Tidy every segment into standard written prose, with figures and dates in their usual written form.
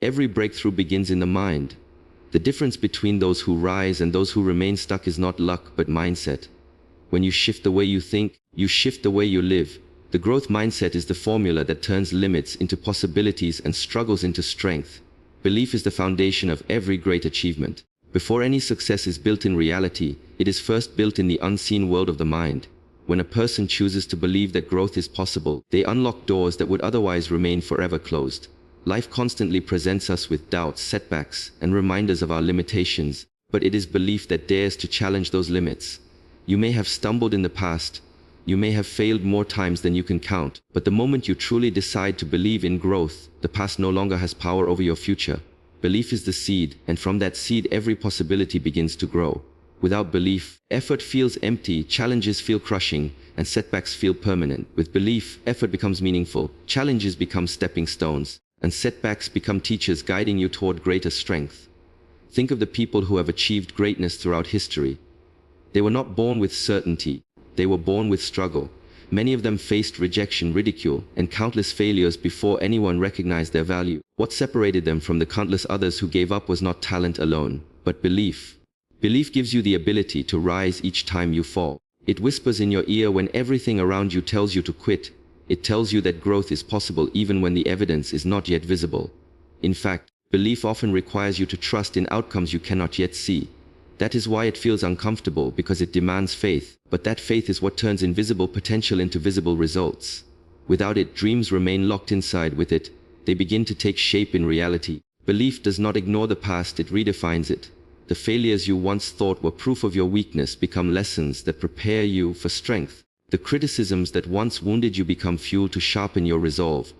Every breakthrough begins in the mind. The difference between those who rise and those who remain stuck is not luck, but mindset. When you shift the way you think, you shift the way you live. The growth mindset is the formula that turns limits into possibilities and struggles into strength. Belief is the foundation of every great achievement. Before any success is built in reality, it is first built in the unseen world of the mind. When a person chooses to believe that growth is possible, they unlock doors that would otherwise remain forever closed. Life constantly presents us with doubts, setbacks, and reminders of our limitations, but it is belief that dares to challenge those limits. You may have stumbled in the past, you may have failed more times than you can count, but the moment you truly decide to believe in growth, the past no longer has power over your future. Belief is the seed, and from that seed every possibility begins to grow. Without belief, effort feels empty, challenges feel crushing, and setbacks feel permanent. With belief, effort becomes meaningful, challenges become stepping stones, and setbacks become teachers guiding you toward greater strength. Think of the people who have achieved greatness throughout history. They were not born with certainty, they were born with struggle. Many of them faced rejection, ridicule, and countless failures before anyone recognized their value. What separated them from the countless others who gave up was not talent alone, but belief. Belief gives you the ability to rise each time you fall. It whispers in your ear when everything around you tells you to quit. It tells you that growth is possible even when the evidence is not yet visible. In fact, belief often requires you to trust in outcomes you cannot yet see. That is why it feels uncomfortable, because it demands faith, but that faith is what turns invisible potential into visible results. Without it, dreams remain locked inside. With it, they begin to take shape in reality. Belief does not ignore the past, it redefines it. The failures you once thought were proof of your weakness become lessons that prepare you for strength. The criticisms that once wounded you become fuel to sharpen your resolve.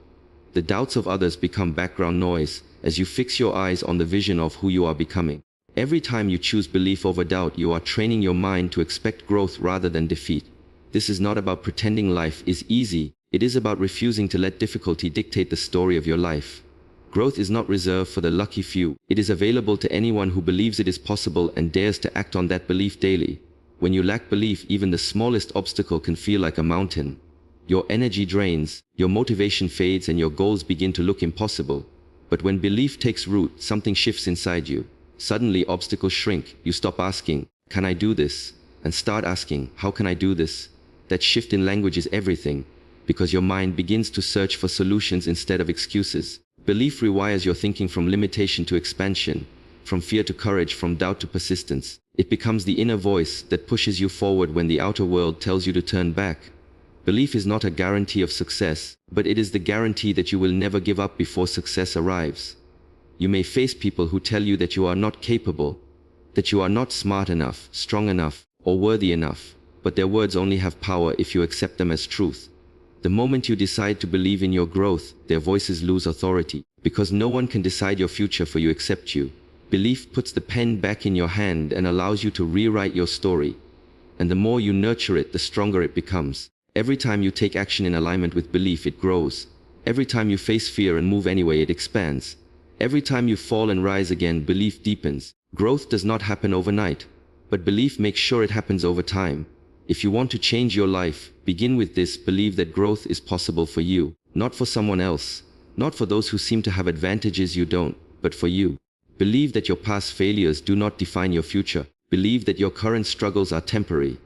The doubts of others become background noise as you fix your eyes on the vision of who you are becoming. Every time you choose belief over doubt, you are training your mind to expect growth rather than defeat. This is not about pretending life is easy, it is about refusing to let difficulty dictate the story of your life. Growth is not reserved for the lucky few, it is available to anyone who believes it is possible and dares to act on that belief daily. When you lack belief, even the smallest obstacle can feel like a mountain. Your energy drains, your motivation fades, and your goals begin to look impossible. But when belief takes root, something shifts inside you. Suddenly obstacles shrink. You stop asking, "Can I do this?" and start asking, "How can I do this?" That shift in language is everything, because your mind begins to search for solutions instead of excuses. Belief rewires your thinking from limitation to expansion, from fear to courage, from doubt to persistence. It becomes the inner voice that pushes you forward when the outer world tells you to turn back. Belief is not a guarantee of success, but it is the guarantee that you will never give up before success arrives. You may face people who tell you that you are not capable, that you are not smart enough, strong enough, or worthy enough, but their words only have power if you accept them as truth. The moment you decide to believe in your growth, their voices lose authority, because no one can decide your future for you except you. Belief puts the pen back in your hand and allows you to rewrite your story. And the more you nurture it, the stronger it becomes. Every time you take action in alignment with belief, it grows. Every time you face fear and move anyway, it expands. Every time you fall and rise again, belief deepens. Growth does not happen overnight, but belief makes sure it happens over time. If you want to change your life, begin with this: believe that growth is possible for you, not for someone else, not for those who seem to have advantages you don't, but for you. Believe that your past failures do not define your future. Believe that your current struggles are temporary.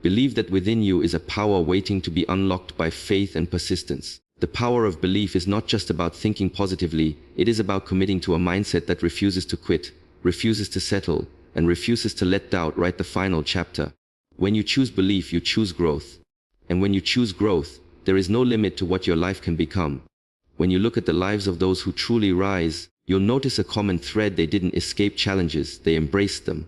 Believe that within you is a power waiting to be unlocked by faith and persistence. The power of belief is not just about thinking positively, it is about committing to a mindset that refuses to quit, refuses to settle, and refuses to let doubt write the final chapter. When you choose belief, you choose growth. And when you choose growth, there is no limit to what your life can become. When you look at the lives of those who truly rise, you'll notice a common thread: they didn't escape challenges, they embraced them.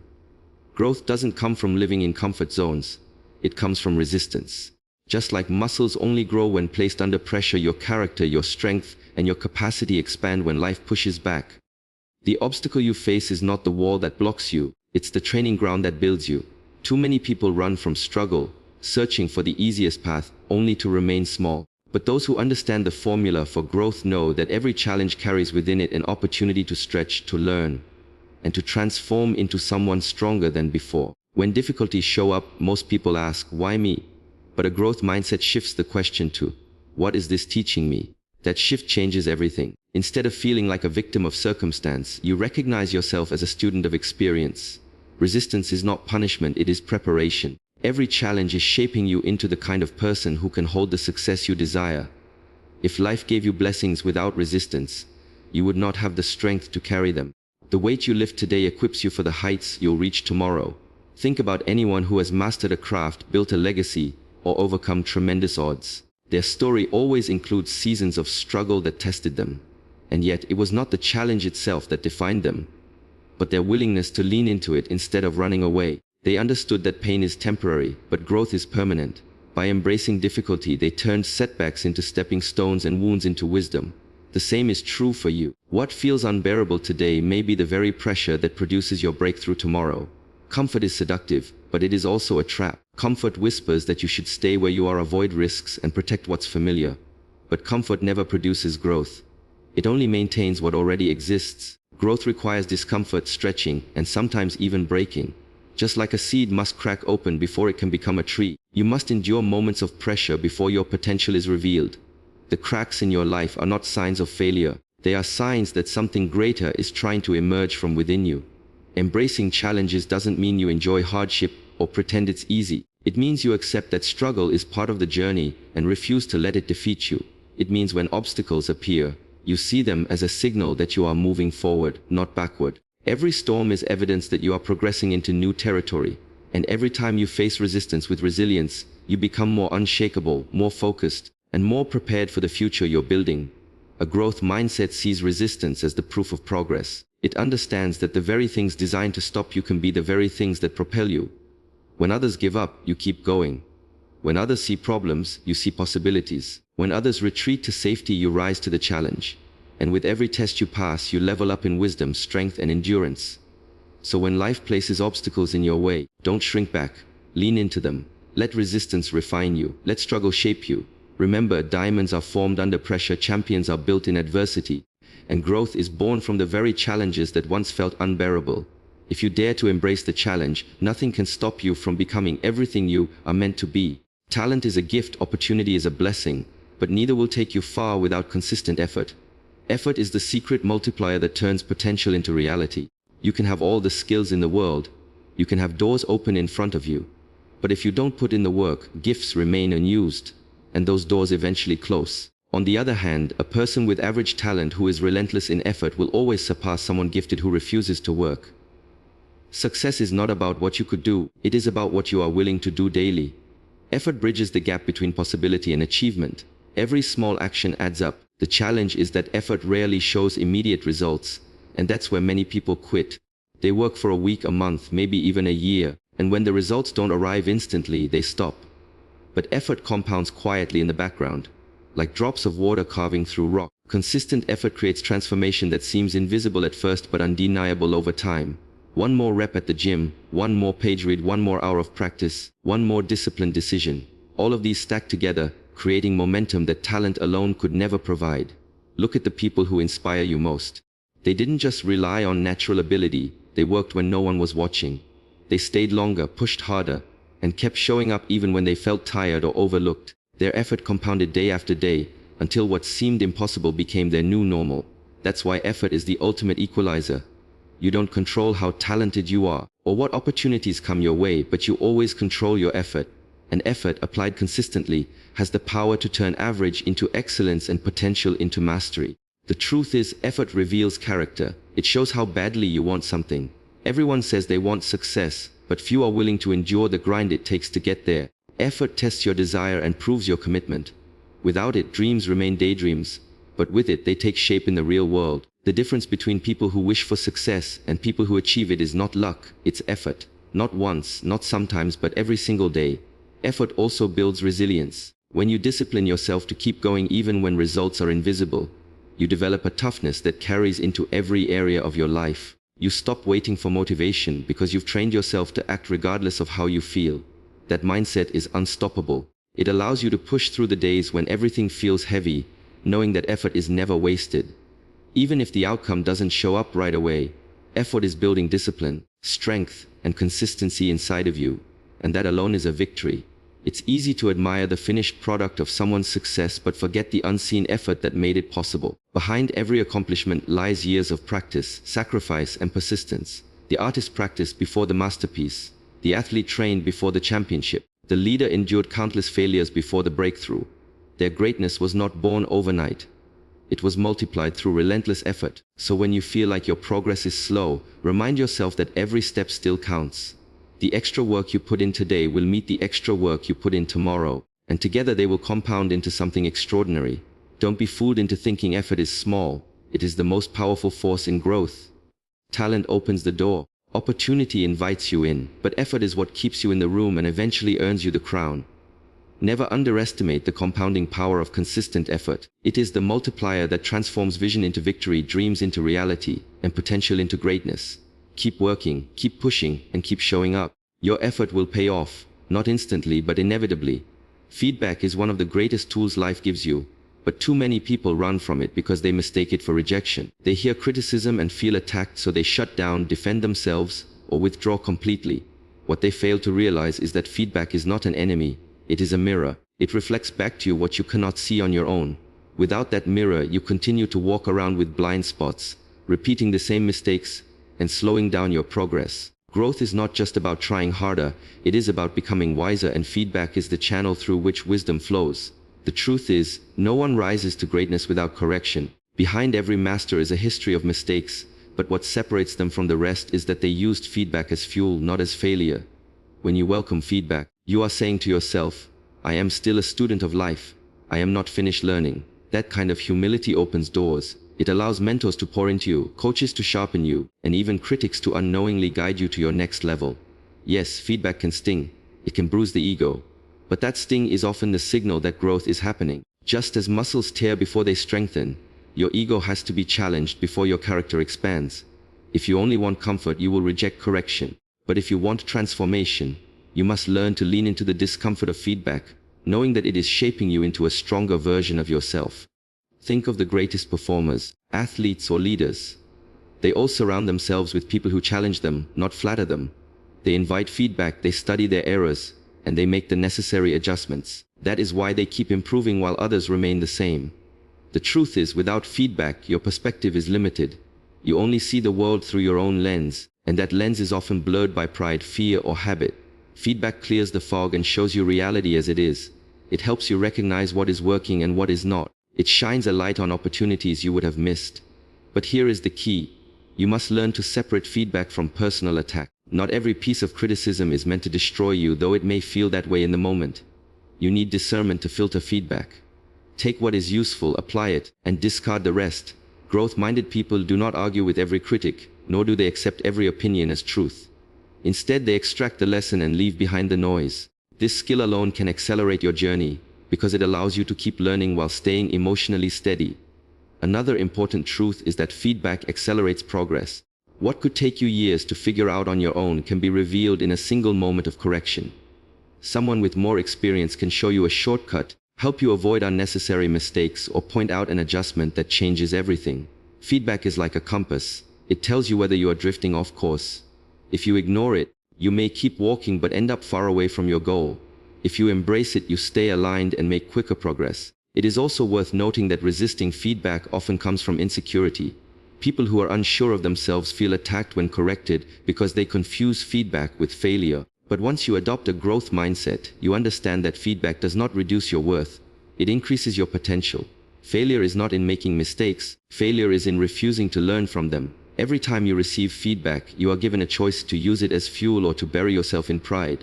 Growth doesn't come from living in comfort zones, it comes from resistance. Just like muscles only grow when placed under pressure, your character, your strength, and your capacity expand when life pushes back. The obstacle you face is not the wall that blocks you, it's the training ground that builds you. Too many people run from struggle, searching for the easiest path, only to remain small. But those who understand the formula for growth know that every challenge carries within it an opportunity to stretch, to learn, and to transform into someone stronger than before. When difficulties show up, most people ask, "Why me?" But a growth mindset shifts the question to, "What is this teaching me?" That shift changes everything. Instead of feeling like a victim of circumstance, you recognize yourself as a student of experience. Resistance is not punishment, it is preparation. Every challenge is shaping you into the kind of person who can hold the success you desire. If life gave you blessings without resistance, you would not have the strength to carry them. The weight you lift today equips you for the heights you'll reach tomorrow. Think about anyone who has mastered a craft, built a legacy, or overcome tremendous odds. Their story always includes seasons of struggle that tested them. And yet, it was not the challenge itself that defined them, but their willingness to lean into it instead of running away. They understood that pain is temporary, but growth is permanent. By embracing difficulty, they turned setbacks into stepping stones and wounds into wisdom. The same is true for you. What feels unbearable today may be the very pressure that produces your breakthrough tomorrow. Comfort is seductive, but it is also a trap. Comfort whispers that you should stay where you are, avoid risks, and protect what's familiar. But comfort never produces growth. It only maintains what already exists. Growth requires discomfort, stretching, and sometimes even breaking. Just like a seed must crack open before it can become a tree, you must endure moments of pressure before your potential is revealed. The cracks in your life are not signs of failure. They are signs that something greater is trying to emerge from within you. Embracing challenges doesn't mean you enjoy hardship or pretend it's easy. It means you accept that struggle is part of the journey and refuse to let it defeat you. It means when obstacles appear, you see them as a signal that you are moving forward, not backward. Every storm is evidence that you are progressing into new territory. And every time you face resistance with resilience, you become more unshakable, more focused, and more prepared for the future you're building. A growth mindset sees resistance as the proof of progress. It understands that the very things designed to stop you can be the very things that propel you. When others give up, you keep going. When others see problems, you see possibilities. When others retreat to safety, you rise to the challenge. And with every test you pass, you level up in wisdom, strength, and endurance. So when life places obstacles in your way, don't shrink back. Lean into them. Let resistance refine you. Let struggle shape you. Remember, diamonds are formed under pressure, champions are built in adversity, and growth is born from the very challenges that once felt unbearable. If you dare to embrace the challenge, nothing can stop you from becoming everything you are meant to be. Talent is a gift, opportunity is a blessing, but neither will take you far without consistent effort. Effort is the secret multiplier that turns potential into reality. You can have all the skills in the world, you can have doors open in front of you, but if you don't put in the work, gifts remain unused, and those doors eventually close. On the other hand, a person with average talent who is relentless in effort will always surpass someone gifted who refuses to work. Success is not about what you could do, it is about what you are willing to do daily. Effort bridges the gap between possibility and achievement. Every small action adds up. The challenge is that effort rarely shows immediate results, and that's where many people quit. They work for a week, a month, maybe even a year, and when the results don't arrive instantly, they stop. But effort compounds quietly in the background, like drops of water carving through rock. Consistent effort creates transformation that seems invisible at first but undeniable over time. One more rep at the gym, one more page read, one more hour of practice, one more disciplined decision. All of these stack together, creating momentum that talent alone could never provide. Look at the people who inspire you most. They didn't just rely on natural ability, they worked when no one was watching. They stayed longer, pushed harder, and kept showing up even when they felt tired or overlooked. Their effort compounded day after day, until what seemed impossible became their new normal. That's why effort is the ultimate equalizer. You don't control how talented you are, or what opportunities come your way, but you always control your effort. And effort, applied consistently, has the power to turn average into excellence and potential into mastery. The truth is, effort reveals character. It shows how badly you want something. Everyone says they want success, but few are willing to endure the grind it takes to get there. Effort tests your desire and proves your commitment. Without it, dreams remain daydreams, but with it, they take shape in the real world. The difference between people who wish for success and people who achieve it is not luck, it's effort. Not once, not sometimes, but every single day. Effort also builds resilience. When you discipline yourself to keep going even when results are invisible, you develop a toughness that carries into every area of your life. You stop waiting for motivation because you've trained yourself to act regardless of how you feel. That mindset is unstoppable. It allows you to push through the days when everything feels heavy, knowing that effort is never wasted. Even if the outcome doesn't show up right away, effort is building discipline, strength, and consistency inside of you, and that alone is a victory. It's easy to admire the finished product of someone's success but forget the unseen effort that made it possible. Behind every accomplishment lies years of practice, sacrifice, and persistence. The artist practiced before the masterpiece. The athlete trained before the championship. The leader endured countless failures before the breakthrough. Their greatness was not born overnight. It was multiplied through relentless effort. So when you feel like your progress is slow, remind yourself that every step still counts. The extra work you put in today will meet the extra work you put in tomorrow, and together they will compound into something extraordinary. Don't be fooled into thinking effort is small. It is the most powerful force in growth. Talent opens the door. Opportunity invites you in, but effort is what keeps you in the room and eventually earns you the crown. Never underestimate the compounding power of consistent effort. It is the multiplier that transforms vision into victory, dreams into reality, and potential into greatness. Keep working, keep pushing, and keep showing up. Your effort will pay off, not instantly but inevitably. Feedback is one of the greatest tools life gives you, but too many people run from it because they mistake it for rejection. They hear criticism and feel attacked, so they shut down, defend themselves, or withdraw completely. What they fail to realize is that feedback is not an enemy, it is a mirror. It reflects back to you what you cannot see on your own. Without that mirror, you continue to walk around with blind spots, repeating the same mistakes, and slowing down your progress. Growth is not just about trying harder, it is about becoming wiser, and feedback is the channel through which wisdom flows. The truth is, no one rises to greatness without correction. Behind every master is a history of mistakes, but what separates them from the rest is that they used feedback as fuel, not as failure. When you welcome feedback, you are saying to yourself, I am still a student of life. I am not finished learning. That kind of humility opens doors. It allows mentors to pour into you, coaches to sharpen you, and even critics to unknowingly guide you to your next level. Yes, feedback can sting. It can bruise the ego. But that sting is often the signal that growth is happening. Just as muscles tear before they strengthen, your ego has to be challenged before your character expands. If you only want comfort, you will reject correction. But if you want transformation, you must learn to lean into the discomfort of feedback, knowing that it is shaping you into a stronger version of yourself. Think of the greatest performers, athletes or leaders. They all surround themselves with people who challenge them, not flatter them. They invite feedback, they study their errors, and they make the necessary adjustments. That is why they keep improving while others remain the same. The truth is, without feedback, your perspective is limited. You only see the world through your own lens, and that lens is often blurred by pride, fear, or habit. Feedback clears the fog and shows you reality as it is. It helps you recognize what is working and what is not. It shines a light on opportunities you would have missed. But here is the key. You must learn to separate feedback from personal attack. Not every piece of criticism is meant to destroy you, though it may feel that way in the moment. You need discernment to filter feedback. Take what is useful, apply it, and discard the rest. Growth-minded people do not argue with every critic, nor do they accept every opinion as truth. Instead, they extract the lesson and leave behind the noise. This skill alone can accelerate your journey, because it allows you to keep learning while staying emotionally steady. Another important truth is that feedback accelerates progress. What could take you years to figure out on your own can be revealed in a single moment of correction. Someone with more experience can show you a shortcut, help you avoid unnecessary mistakes, or point out an adjustment that changes everything. Feedback is like a compass. It tells you whether you are drifting off course. If you ignore it, you may keep walking but end up far away from your goal. If you embrace it, you stay aligned and make quicker progress. It is also worth noting that resisting feedback often comes from insecurity. People who are unsure of themselves feel attacked when corrected because they confuse feedback with failure. But once you adopt a growth mindset, you understand that feedback does not reduce your worth. It increases your potential. Failure is not in making mistakes. Failure is in refusing to learn from them. Every time you receive feedback, you are given a choice to use it as fuel or to bury yourself in pride.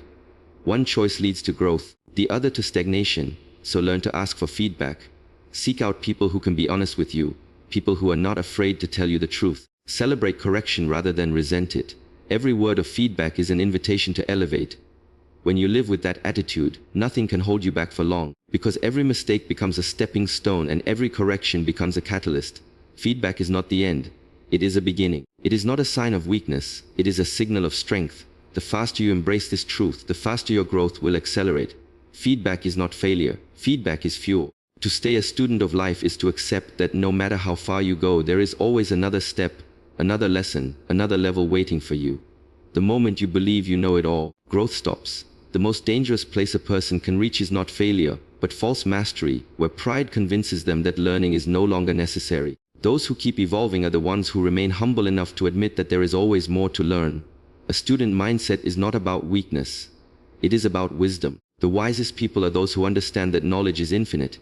One choice leads to growth, the other to stagnation. So learn to ask for feedback. Seek out people who can be honest with you, people who are not afraid to tell you the truth. Celebrate correction rather than resent it. Every word of feedback is an invitation to elevate. When you live with that attitude, nothing can hold you back for long, because every mistake becomes a stepping stone and every correction becomes a catalyst. Feedback is not the end. It is a beginning. It is not a sign of weakness. It is a signal of strength. The faster you embrace this truth, the faster your growth will accelerate. Feedback is not failure. Feedback is fuel. To stay a student of life is to accept that no matter how far you go, there is always another step, another lesson, another level waiting for you. The moment you believe you know it all, growth stops. The most dangerous place a person can reach is not failure, but false mastery, where pride convinces them that learning is no longer necessary. Those who keep evolving are the ones who remain humble enough to admit that there is always more to learn. A student mindset is not about weakness. It is about wisdom. The wisest people are those who understand that knowledge is infinite,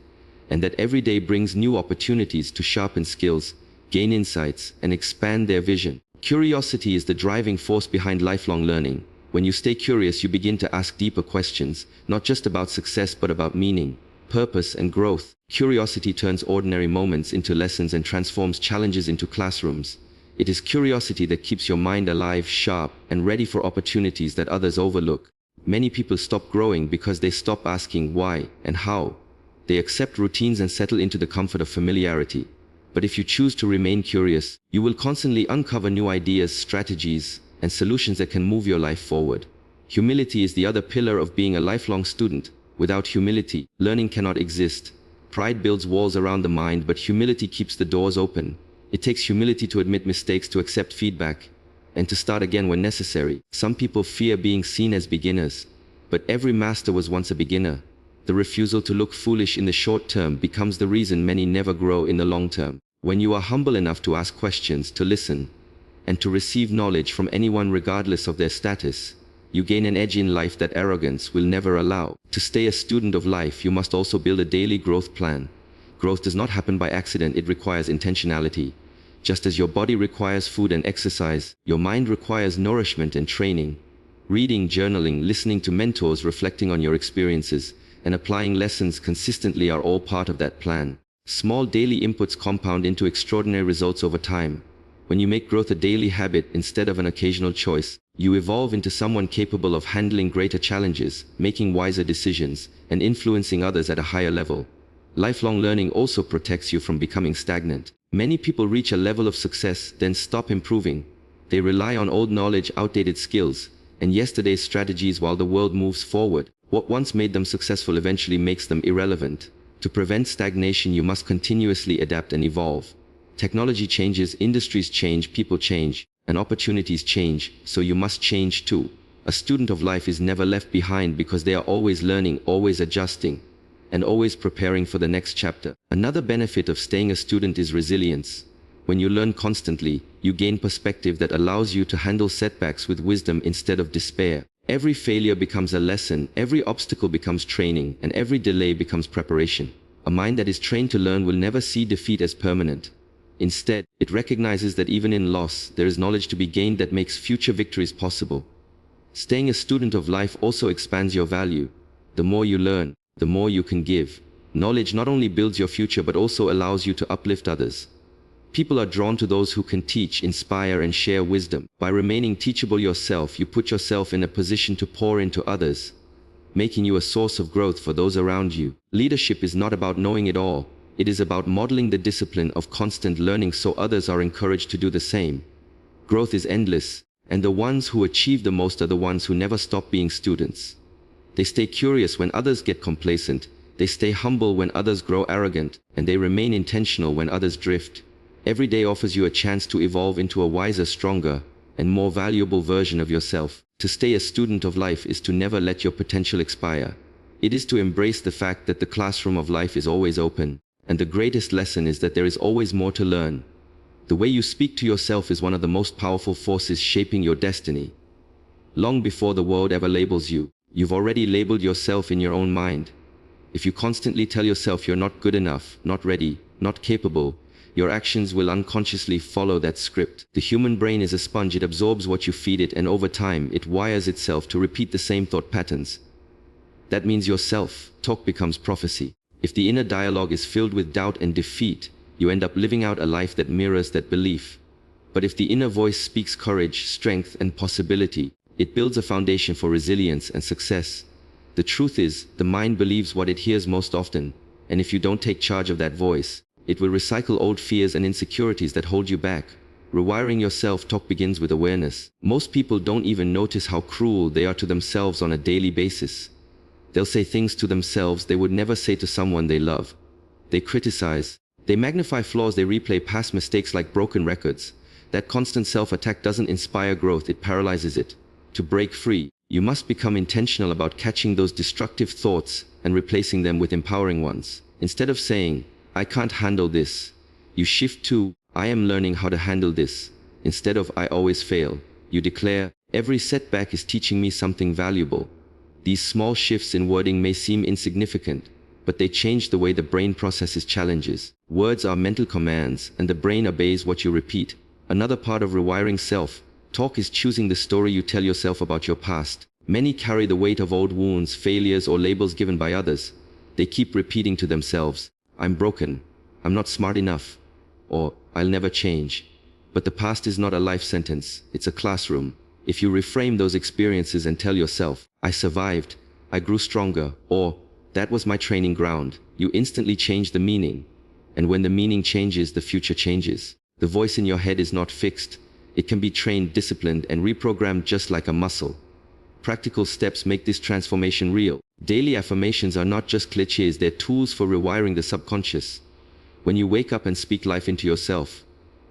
and that every day brings new opportunities to sharpen skills, gain insights, and expand their vision. Curiosity is the driving force behind lifelong learning. When you stay curious, you begin to ask deeper questions, not just about success but about meaning, purpose, and growth. Curiosity turns ordinary moments into lessons and transforms challenges into classrooms. It is curiosity that keeps your mind alive, sharp, and ready for opportunities that others overlook. Many people stop growing because they stop asking why and how. They accept routines and settle into the comfort of familiarity. But if you choose to remain curious, you will constantly uncover new ideas, strategies, and solutions that can move your life forward. Humility is the other pillar of being a lifelong student. Without humility, learning cannot exist. Pride builds walls around the mind, but humility keeps the doors open. It takes humility to admit mistakes, to accept feedback, and to start again when necessary. Some people fear being seen as beginners, but every master was once a beginner. The refusal to look foolish in the short term becomes the reason many never grow in the long term. When you are humble enough to ask questions, to listen, and to receive knowledge from anyone regardless of their status, you gain an edge in life that arrogance will never allow. To stay a student of life, you must also build a daily growth plan. Growth does not happen by accident, it requires intentionality. Just as your body requires food and exercise, your mind requires nourishment and training. Reading, journaling, listening to mentors, reflecting on your experiences, and applying lessons consistently are all part of that plan. Small daily inputs compound into extraordinary results over time. When you make growth a daily habit instead of an occasional choice, you evolve into someone capable of handling greater challenges, making wiser decisions, and influencing others at a higher level. Lifelong learning also protects you from becoming stagnant. Many people reach a level of success, then stop improving. They rely on old knowledge, outdated skills, and yesterday's strategies while the world moves forward. What once made them successful eventually makes them irrelevant. To prevent stagnation, you must continuously adapt and evolve. Technology changes, industries change, people change, and opportunities change, so you must change too. A student of life is never left behind because they are always learning, always adjusting, and always preparing for the next chapter. Another benefit of staying a student is resilience. When you learn constantly, you gain perspective that allows you to handle setbacks with wisdom instead of despair. Every failure becomes a lesson, every obstacle becomes training, and every delay becomes preparation. A mind that is trained to learn will never see defeat as permanent. Instead, it recognizes that even in loss, there is knowledge to be gained that makes future victories possible. Staying a student of life also expands your value. The more you learn, the more you can give. Knowledge not only builds your future but also allows you to uplift others. People are drawn to those who can teach, inspire, and share wisdom. By remaining teachable yourself, you put yourself in a position to pour into others, making you a source of growth for those around you. Leadership is not about knowing it all. It is about modeling the discipline of constant learning so others are encouraged to do the same. Growth is endless, and the ones who achieve the most are the ones who never stop being students. They stay curious when others get complacent, they stay humble when others grow arrogant, and they remain intentional when others drift. Every day offers you a chance to evolve into a wiser, stronger, and more valuable version of yourself. To stay a student of life is to never let your potential expire. It is to embrace the fact that the classroom of life is always open, and the greatest lesson is that there is always more to learn. The way you speak to yourself is one of the most powerful forces shaping your destiny. Long before the world ever labels you, you've already labeled yourself in your own mind. If you constantly tell yourself you're not good enough, not ready, not capable, your actions will unconsciously follow that script. The human brain is a sponge. It absorbs what you feed it, and over time, it wires itself to repeat the same thought patterns. That means your self-talk becomes prophecy. If the inner dialogue is filled with doubt and defeat, you end up living out a life that mirrors that belief. But if the inner voice speaks courage, strength, and possibility, it builds a foundation for resilience and success. The truth is, the mind believes what it hears most often, and if you don't take charge of that voice, it will recycle old fears and insecurities that hold you back. Rewiring your self-talk begins with awareness. Most people don't even notice how cruel they are to themselves on a daily basis. They'll say things to themselves they would never say to someone they love. They criticize. They magnify flaws. They replay past mistakes like broken records. That constant self-attack doesn't inspire growth, it paralyzes it. To break free, You must become intentional about catching those destructive thoughts and replacing them with empowering ones. Instead of saying, I can't handle this, you shift to, I am learning how to handle this. Instead of, I always fail, you declare, every setback is teaching me something valuable. These small shifts in wording may seem insignificant, but they change the way the brain processes challenges. Words are mental commands, and the brain obeys what you repeat. Another part of rewiring self-talk is choosing the story you tell yourself about your past. Many carry the weight of old wounds, failures, or labels given by others. They keep repeating to themselves, I'm broken, I'm not smart enough, or I'll never change. But the past is not a life sentence, it's a classroom. If you reframe those experiences and tell yourself, I survived, I grew stronger, or that was my training ground, you instantly change the meaning. And when the meaning changes, the future changes. The voice in your head is not fixed. It can be trained, disciplined, and reprogrammed just like a muscle. Practical steps make this transformation real. Daily affirmations are not just cliches, they're tools for rewiring the subconscious. When you wake up and speak life into yourself,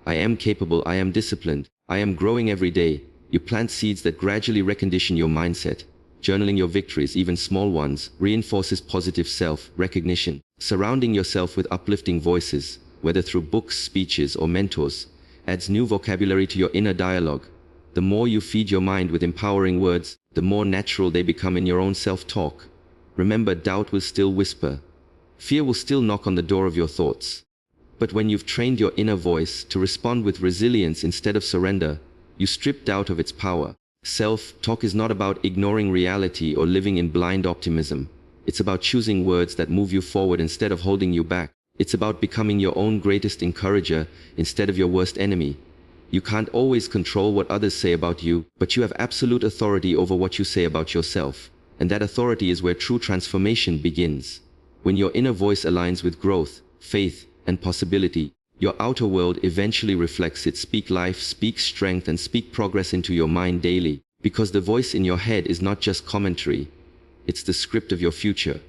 I am capable, I am disciplined, I am growing every day, you plant seeds that gradually recondition your mindset. Journaling your victories, even small ones, reinforces positive self-recognition. Surrounding yourself with uplifting voices, whether through books, speeches, or mentors, adds new vocabulary to your inner dialogue. The more you feed your mind with empowering words, the more natural they become in your own self-talk. Remember, doubt will still whisper. Fear will still knock on the door of your thoughts. But when you've trained your inner voice to respond with resilience instead of surrender, you strip doubt of its power. Self-talk is not about ignoring reality or living in blind optimism. It's about choosing words that move you forward instead of holding you back. It's about becoming your own greatest encourager instead of your worst enemy. You can't always control what others say about you, but you have absolute authority over what you say about yourself. And that authority is where true transformation begins. When your inner voice aligns with growth, faith, and possibility, your outer world eventually reflects it. Speak life, speak strength, and speak progress into your mind daily. Because the voice in your head is not just commentary, it's the script of your future.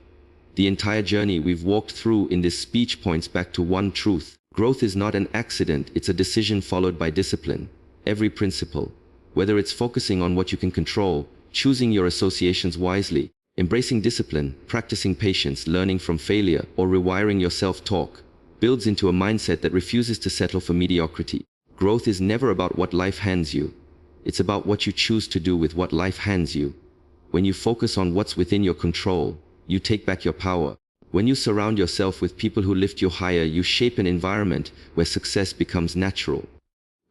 The entire journey we've walked through in this speech points back to one truth. Growth is not an accident, it's a decision followed by discipline. Every principle, whether it's focusing on what you can control, choosing your associations wisely, embracing discipline, practicing patience, learning from failure, or rewiring your self-talk, builds into a mindset that refuses to settle for mediocrity. Growth is never about what life hands you. It's about what you choose to do with what life hands you. When you focus on what's within your control, you take back your power. When you surround yourself with people who lift you higher, you shape an environment where success becomes natural.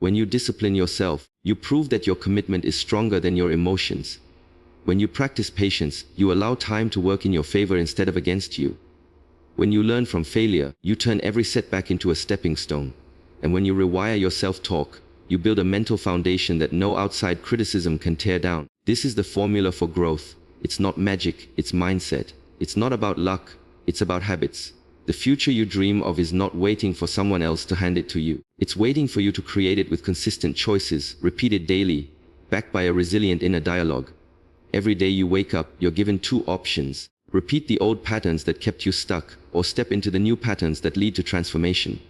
When you discipline yourself, you prove that your commitment is stronger than your emotions. When you practice patience, you allow time to work in your favor instead of against you. When you learn from failure, you turn every setback into a stepping stone. And when you rewire your self-talk, you build a mental foundation that no outside criticism can tear down. This is the formula for growth. It's not magic, it's mindset. It's not about luck, it's about habits. The future you dream of is not waiting for someone else to hand it to you. It's waiting for you to create it with consistent choices, repeated daily, backed by a resilient inner dialogue. Every day you wake up, you're given two options. Repeat the old patterns that kept you stuck, or step into the new patterns that lead to transformation.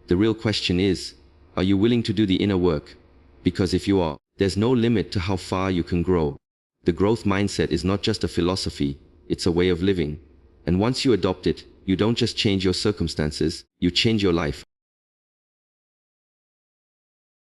The real question is, are you willing to do the inner work? Because if you are, there's no limit to how far you can grow. The growth mindset is not just a philosophy, it's a way of living. And once you adopt it, you don't just change your circumstances, you change your life.